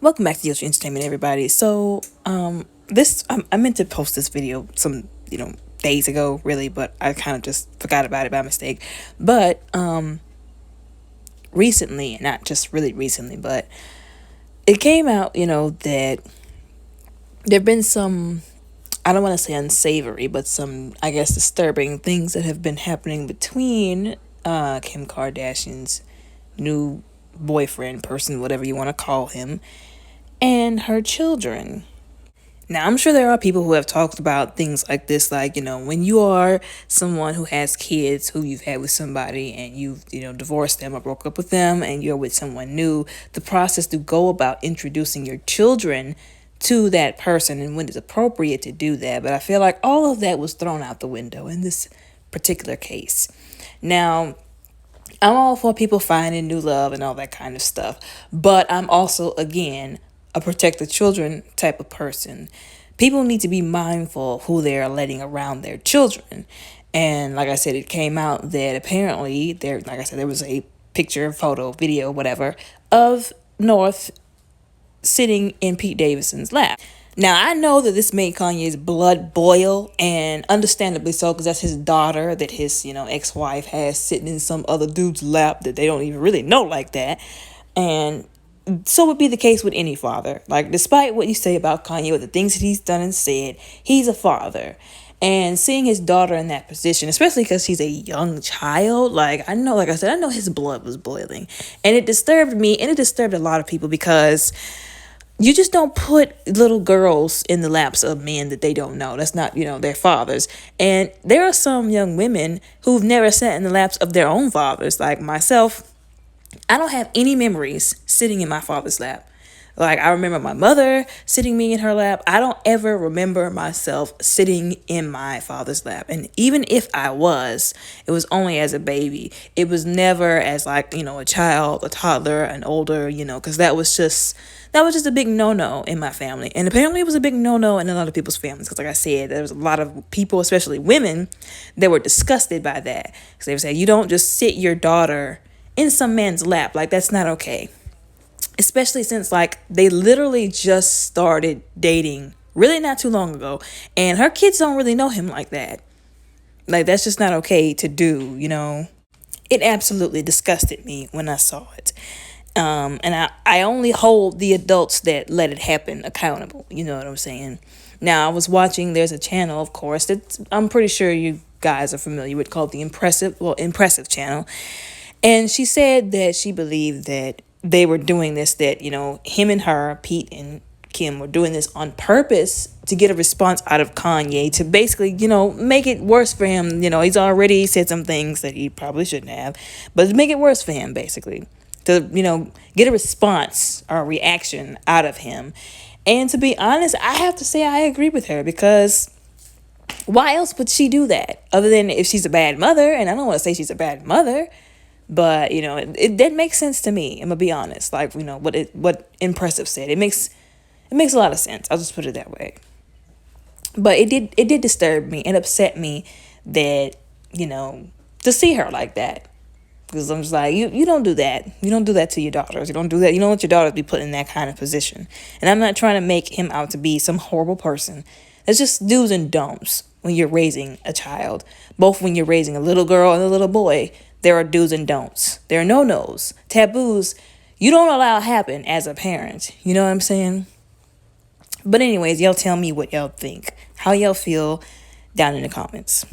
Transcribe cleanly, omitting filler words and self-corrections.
Welcome back to Yoshi Entertainment, everybody. So, I meant to post this video some, days ago, really, but I kind of just forgot about it by mistake. But, recently, not just really recently, but it came out, that there've been some, I don't want to say unsavory, but some, I guess, disturbing things that have been happening between, Kim Kardashian's new boyfriend, person, whatever you want to call him, and her children. Now, I'm sure there are people who have talked about things like this, like, when you are someone who has kids who you've had with somebody and you've, divorced them or broke up with them and you're with someone new, the process to go about introducing your children to that person and when it's appropriate to do that. But I feel like all of that was thrown out the window in this particular case. Now, I'm all for people finding new love and all that kind of stuff, but I'm also, again, a protect the children type of person. People need to be mindful of who they're letting around their children. And like I said, it came out that apparently there was a picture, photo, video, whatever, of North sitting in Pete Davidson's lap. Now, I know that this made Kanye's blood boil, and understandably so, because that's his daughter that his, ex-wife has sitting in some other dude's lap that they don't even really know like that. And so would be the case with any father. Like, despite what you say about Kanye, with the things that he's done and said, he's a father. And seeing his daughter in that position, especially because she's a young child, like I know his blood was boiling. And it disturbed me, and it disturbed a lot of people, because you just don't put little girls in the laps of men that they don't know. That's not, their fathers. And there are some young women who've never sat in the laps of their own fathers. Like myself, I don't have any memories sitting in my father's lap. Like, I remember my mother sitting me in her lap. I don't ever remember myself sitting in my father's lap. And even if I was, it was only as a baby. It was never as like, a child, a toddler, an older, because that was just a big no-no in my family. And apparently it was a big no-no in a lot of people's families. Because like I said, there was a lot of people, especially women, that were disgusted by that. Because they would say, you don't just sit your daughter in some man's lap. Like, that's not okay. Especially since, like, they literally just started dating really not too long ago. And her kids don't really know him like that. Like, that's just not okay to do, It absolutely disgusted me when I saw it. And I only hold the adults that let it happen accountable. You know what I'm saying? Now, I was watching, there's a channel, of course, that I'm pretty sure you guys are familiar with, called the Impressive channel. And she said that she believed that they were doing this, that, him and her, Pete and Kim, were doing this on purpose to get a response out of Kanye, to basically, make it worse for him. He's already said some things that he probably shouldn't have, but to make it worse for him, basically. To, get a response or a reaction out of him. And to be honest, I have to say I agree with her, because why else would she do that? Other than if she's a bad mother, and I don't want to say she's a bad mother, but, it did make sense to me. I'm going to be honest. Like, what Impressive said. It makes a lot of sense. I'll just put it that way. But it did disturb me and upset me that, to see her like that. Because I'm just like, you don't do that. You don't do that to your daughters. You don't do that. You don't let your daughters be put in that kind of position. And I'm not trying to make him out to be some horrible person. It's just do's and don'ts when you're raising a child. Both when you're raising a little girl and a little boy, there are do's and don'ts. There are no-nos, taboos you don't allow happen as a parent. You know what I'm saying? But anyways, y'all tell me what y'all think. How y'all feel down in the comments.